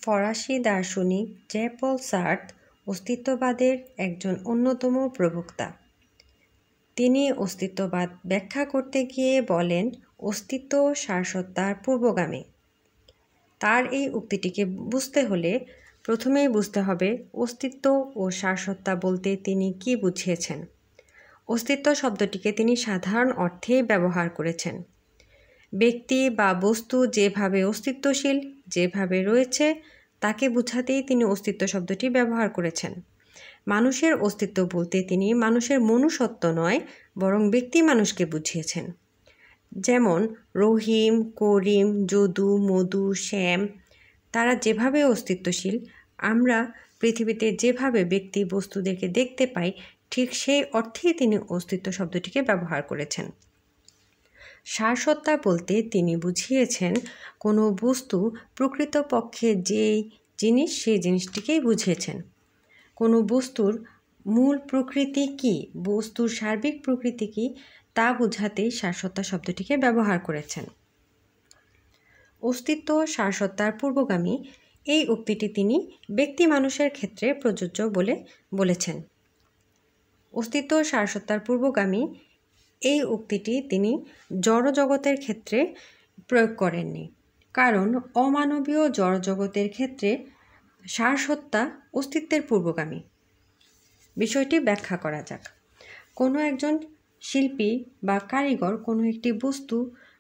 ফরাসি দার্শনিক Jean Paul সার্ত্র অস্তিত্ববাদের একজন অন্যতম প্রবক্তা। তিনি অস্তিত্ববাদ ব্যাখ্যা করতে গিয়ে বলেন, অস্তিত্ব সারসত্তার পূর্বগামী। তার এই উক্তিটিকে বুঝতে হলে প্রথমেই বুঝতে হবে অস্তিত্ব ও সারসত্তা বলতে তিনি কি বুঝিয়েছেন। অস্তিত্ব শব্দটিকে তিনি সাধারণ অর্থেই ব্যবহার করেছেন। ব্যক্তি বা বস্তু যেভাবে অস্তিত্বশীল, যেভাবে রয়েছে তাকে বোঝাতেই তিনি অস্তিত্ব শব্দটি ব্যবহার করেছেন। মানুষের অস্তিত্ব বলতে তিনি মানুষের মনুষ্যত্ব নয়, বরং ব্যক্তি মানুষকে বুঝিয়েছেন। যেমন রহিম, করিম, যদু, মধু, শ্যাম, তারা যেভাবে অস্তিত্বশীল, আমরা পৃথিবীতে যেভাবে ব্যক্তি বস্তুদেরকে দেখতে পাই, ঠিক সেই অর্থেই তিনি অস্তিত্ব শব্দটিকে ব্যবহার করেছেন। সারসত্তা বলতে তিনি বুঝিয়েছেন কোনো বস্তু প্রকৃতপক্ষে যেই জিনিস, সেই জিনিসটিকেই বুঝিয়েছেন। কোনো বস্তুর মূল প্রকৃতি কী, বস্তুর সার্বিক প্রকৃতি কী, তা বোঝাতেই সারসত্তা শব্দটিকে ব্যবহার করেছেন। অস্তিত্ব সারসত্তার পূর্বগামী, এই উক্তিটি তিনি ব্যক্তি মানুষের ক্ষেত্রে প্রযোজ্য বলে বলেছেন। অস্তিত্ব সারসত্তার পূর্বগামী এই উক্তিটি তিনি জড়জগতের ক্ষেত্রে প্রয়োগ করেননি, কারণ অমানবীয় জড়জগতের ক্ষেত্রে সারসত্তা অস্তিত্বের পূর্বগামী। বিষয়টি ব্যাখ্যা করা যাক। কোনো একজন শিল্পী বা কারিগর কোনো একটি বস্তু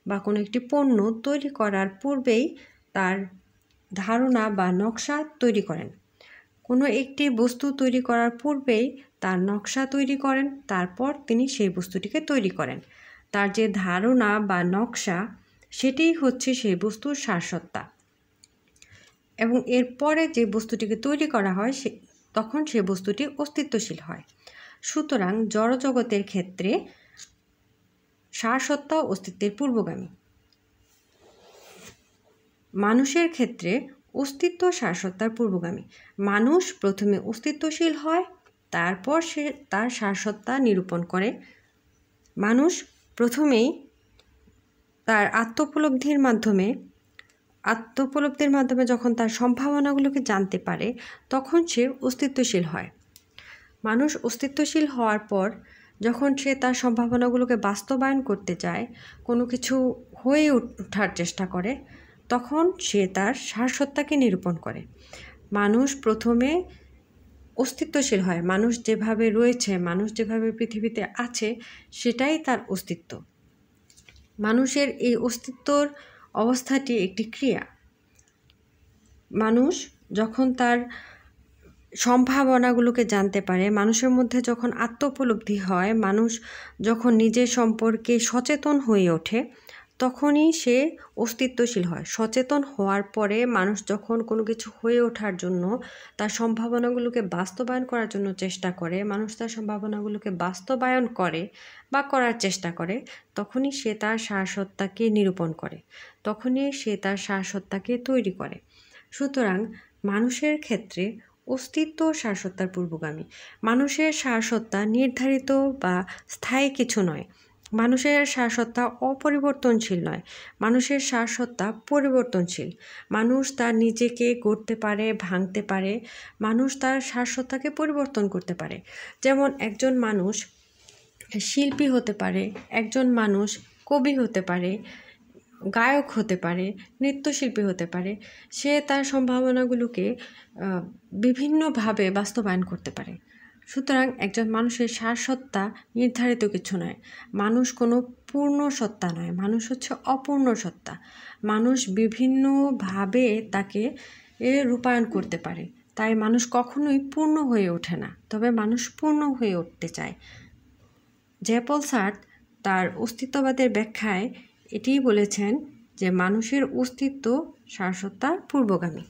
বা কোনো একটি পণ্য তৈরি করার পূর্বেই তার ধারণা বা নকশা তৈরি করেন। কোনো একটি বস্তু তৈরি করার পূর্বেই তার নকশা তৈরি করেন, তারপর তিনি সেই বস্তুটিকে তৈরি করেন। তার যে ধারণা বা নকশা, সেটিই হচ্ছে সেই বস্তুর সারসত্তা। এবং এরপরে যে বস্তুটিকে তৈরি করা হয় তখন সে বস্তুটি অস্তিত্বশীল হয়। সুতরাং জড়জগতের ক্ষেত্রে সারসত্তা অস্তিত্বের পূর্বগামী। মানুষের ক্ষেত্রে অস্তিত্ব সারসত্তার পূর্বগামী। মানুষ প্রথমে অস্তিত্বশীল হয়, তারপর সে তার সারসত্তা নিরূপণ করে। মানুষ প্রথমেই তার আত্মোপলব্ধির মাধ্যমে যখন তার সম্ভাবনাগুলোকে জানতে পারে, তখন সে অস্তিত্বশীল হয়। মানুষ অস্তিত্বশীল হওয়ার পর যখন সে তার সম্ভাবনাগুলোকে বাস্তবায়ন করতে যায়, কোনো কিছু হয়ে ওঠার চেষ্টা করে, তখন সে তার সারসত্তাকে নিরূপণ করে। মানুষ প্রথমে অস্তিত্বশীল হয়, মানুষ যেভাবে রয়েছে, মানুষ যেভাবে পৃথিবীতে আছে, সেটাই তার অস্তিত্ব। মানুষের এই অস্তিত্বর অবস্থাটি একটি ক্রিয়া। মানুষ যখন তার সম্ভাবনাগুলোকে জানতে পারে, মানুষের মধ্যে যখন আত্মোপলব্ধি হয়, মানুষ যখন নিজের সম্পর্কে সচেতন হয়ে ওঠে, তখনই সে অস্তিত্বশীল হয়। সচেতন হওয়ার পরে মানুষ যখন কোনো কিছু হয়ে ওঠার জন্য, তার সম্ভাবনাগুলোকে বাস্তবায়ন করার জন্য চেষ্টা করে, মানুষ তার সম্ভাবনাগুলোকে বাস্তবায়ন করে বা করার চেষ্টা করে, তখনই সে তার সারসত্তাকে নিরূপণ করে, তখনই সে তার সারসত্তাকে তৈরি করে। সুতরাং মানুষের ক্ষেত্রে অস্তিত্ব সারসত্তার পূর্বগামী। মানুষের সারসত্তা নির্ধারিত বা স্থায়ী কিছু নয়। মানুষের সারসত্তা অপরিবর্তনশীল নয়, মানুষের সারসত্তা পরিবর্তনশীল। মানুষ তার নিজেকে গড়তে পারে, ভাঙতে পারে, মানুষ তার সারসত্তাকে পরিবর্তন করতে পারে। যেমন একজন মানুষ শিল্পী হতে পারে, একজন মানুষ কবি হতে পারে, গায়ক হতে পারে, নৃত্যশিল্পী হতে পারে। সে তার সম্ভাবনাগুলোকে বিভিন্নভাবে বাস্তবায়ন করতে পারে। সুতরাং একজন মানুষের সারসত্তা নির্ধারিত কিছু নয়। মানুষ কোনো পূর্ণ সত্তা নয়, মানুষ হচ্ছে অপূর্ণ সত্তা। মানুষ বিভিন্নভাবে তাকে রূপায়ণ করতে পারে। তাই মানুষ কখনোই পূর্ণ হয়ে ওঠে না, তবে মানুষ পূর্ণ হয়ে উঠতে চায়। জ্যাঁ পল সার্ত্র তার অস্তিত্ববাদের ব্যাখ্যায় এটিই বলেছেন যে মানুষের অস্তিত্ব সারসত্তার পূর্বগামী।